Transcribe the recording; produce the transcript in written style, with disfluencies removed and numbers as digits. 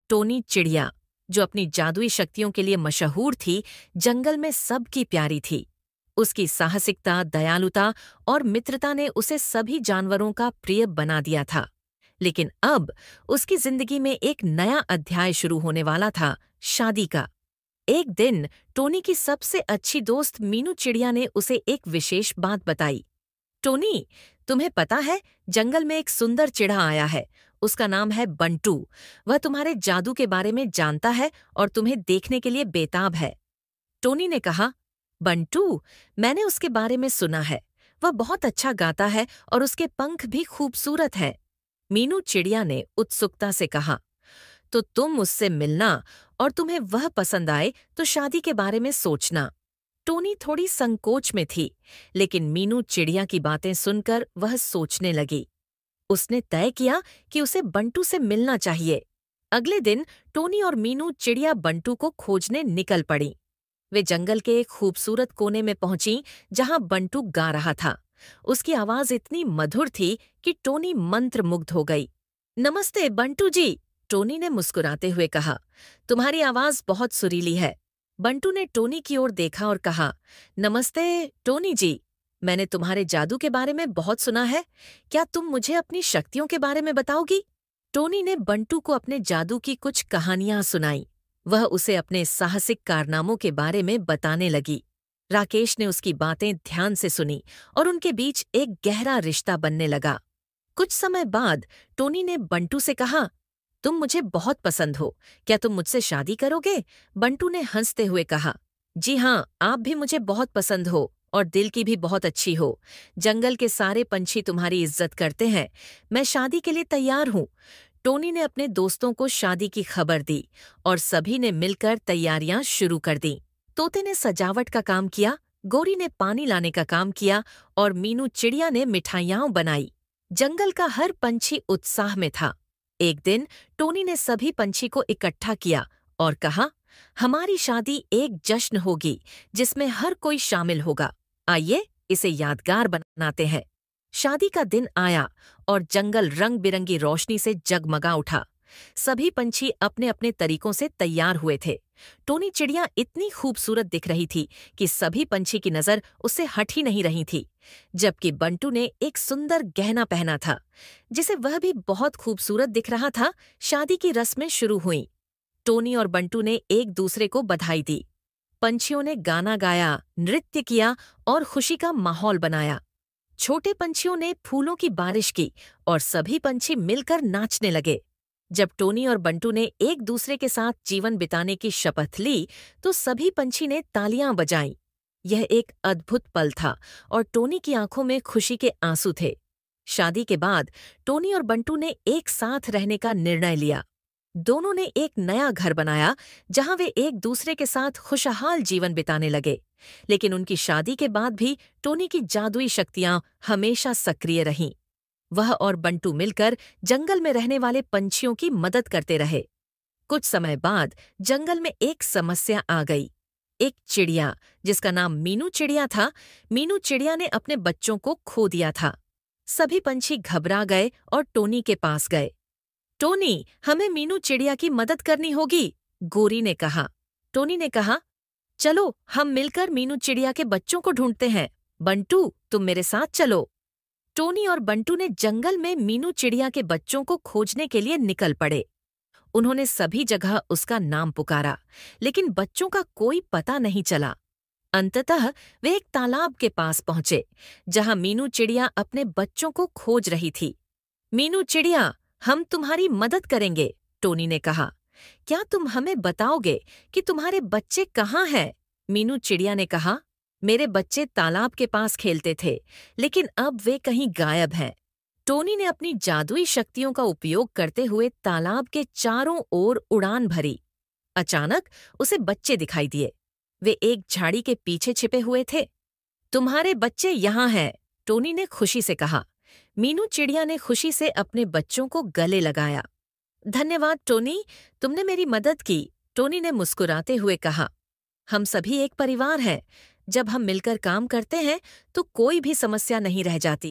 Tony चिड़िया, जो अपनी जादुई शक्तियों के लिए मशहूर थी, जंगल में सबकी प्यारी थी। उसकी साहसिकता, दयालुता और मित्रता ने उसे सभी जानवरों का प्रिय बना दिया था। लेकिन अब उसकी जिंदगी में एक नया अध्याय शुरू होने वाला था, शादी का। एक दिन टोनी की सबसे अच्छी दोस्त मीनू चिड़िया ने उसे एक विशेष बात बताई। टोनी, तुम्हें पता है, जंगल में एक सुंदर चिढ़ा आया है। उसका नाम है बंटू। वह तुम्हारे जादू के बारे में जानता है और तुम्हें देखने के लिए बेताब है। टोनी ने कहा, बंटू, मैंने उसके बारे में सुना है। वह बहुत अच्छा गाता है और उसके पंख भी खूबसूरत हैं। मीनू चिड़िया ने उत्सुकता से कहा, तो तुम उससे मिलना और तुम्हें वह पसंद आए तो शादी के बारे में सोचना। टोनी थोड़ी संकोच में थी, लेकिन मीनू चिड़िया की बातें सुनकर वह सोचने लगी। उसने तय किया कि उसे बंटू से मिलना चाहिए। अगले दिन टोनी और मीनू चिड़िया बंटू को खोजने निकल पड़ी। वे जंगल के एक खूबसूरत कोने में पहुंची जहां बंटू गा रहा था। उसकी आवाज इतनी मधुर थी कि टोनी मंत्रमुग्ध हो गई। नमस्ते बंटू जी, टोनी ने मुस्कुराते हुए कहा। तुम्हारी आवाज बहुत सुरीली है। बंटू ने टोनी की ओर देखा और कहा, नमस्ते टोनी जी, मैंने तुम्हारे जादू के बारे में बहुत सुना है। क्या तुम मुझे अपनी शक्तियों के बारे में बताओगी? टोनी ने बंटू को अपने जादू की कुछ कहानियां सुनाई। वह उसे अपने साहसिक कारनामों के बारे में बताने लगी। राकेश ने उसकी बातें ध्यान से सुनी और उनके बीच एक गहरा रिश्ता बनने लगा। कुछ समय बाद टोनी ने बंटू से कहा, तुम मुझे बहुत पसंद हो, क्या तुम मुझसे शादी करोगे? बंटू ने हंसते हुए कहा, जी हाँ, आप भी मुझे बहुत पसंद हो और दिल की भी बहुत अच्छी हो। जंगल के सारे पंछी तुम्हारी इज्जत करते हैं। मैं शादी के लिए तैयार हूँ। टोनी ने अपने दोस्तों को शादी की खबर दी और सभी ने मिलकर तैयारियां शुरू कर दी। तोते ने सजावट का काम किया, गोरी ने पानी लाने का काम किया और मीनू चिड़िया ने मिठाइयां बनाई। जंगल का हर पंछी उत्साह में था। एक दिन टोनी ने सभी पंछी को इकट्ठा किया और कहा, हमारी शादी एक जश्न होगी जिसमें हर कोई शामिल होगा। आइए इसे यादगार बनाते हैं। शादी का दिन आया और जंगल रंग बिरंगी रोशनी से जगमगा उठा। सभी पंछी अपने अपने तरीकों से तैयार हुए थे। टोनी चिड़िया इतनी खूबसूरत दिख रही थी कि सभी पंछी की नजर उससे हट ही नहीं रही थी, जबकि बंटू ने एक सुंदर गहना पहना था, जिसे वह भी बहुत खूबसूरत दिख रहा था। शादी की रस्में शुरू हुईं। टोनी और बंटू ने एक दूसरे को बधाई दी। पंछियों ने गाना गाया, नृत्य किया और खुशी का माहौल बनाया। छोटे पंछियों ने फूलों की बारिश की और सभी पंछी मिलकर नाचने लगे। जब टोनी और बंटू ने एक दूसरे के साथ जीवन बिताने की शपथ ली, तो सभी पंछी ने तालियां बजाईं। यह एक अद्भुत पल था और टोनी की आंखों में खुशी के आंसू थे। शादी के बाद टोनी और बंटू ने एक साथ रहने का निर्णय लिया। दोनों ने एक नया घर बनाया जहां वे एक दूसरे के साथ खुशहाल जीवन बिताने लगे। लेकिन उनकी शादी के बाद भी टोनी की जादुई शक्तियां हमेशा सक्रिय रहीं। वह और बंटू मिलकर जंगल में रहने वाले पंछियों की मदद करते रहे। कुछ समय बाद जंगल में एक समस्या आ गई। एक चिड़िया, जिसका नाम मीनू चिड़िया था, मीनू चिड़िया ने अपने बच्चों को खो दिया था। सभी पंछी घबरा गए और टोनी के पास गए। टोनी, हमें मीनू चिड़िया की मदद करनी होगी, गोरी ने कहा। टोनी ने कहा, चलो हम मिलकर मीनू चिड़िया के बच्चों को ढूंढते हैं। बंटू, तुम मेरे साथ चलो। टोनी और बंटू ने जंगल में मीनू चिड़िया के बच्चों को खोजने के लिए निकल पड़े। उन्होंने सभी जगह उसका नाम पुकारा, लेकिन बच्चों का कोई पता नहीं चला। अंततः वे एक तालाब के पास पहुंचे, जहां मीनू चिड़िया अपने बच्चों को खोज रही थी। मीनू चिड़िया, हम तुम्हारी मदद करेंगे, टोनी ने कहा। क्या तुम हमें बताओगे कि तुम्हारे बच्चे कहाँ हैं? मीनू चिड़िया ने कहा, मेरे बच्चे तालाब के पास खेलते थे, लेकिन अब वे कहीं गायब हैं। टोनी ने अपनी जादुई शक्तियों का उपयोग करते हुए तालाब के चारों ओर उड़ान भरी। अचानक उसे बच्चे दिखाई दिए। वे एक झाड़ी के पीछे छिपे हुए थे। तुम्हारे बच्चे यहाँ हैं, टोनी ने खुशी से कहा। मीनू चिड़िया ने खुशी से अपने बच्चों को गले लगाया। धन्यवाद टोनी, तुमने मेरी मदद की, टोनी ने मुस्कुराते हुए कहा। हम सभी एक परिवार हैं। जब हम मिलकर काम करते हैं तो कोई भी समस्या नहीं रह जाती।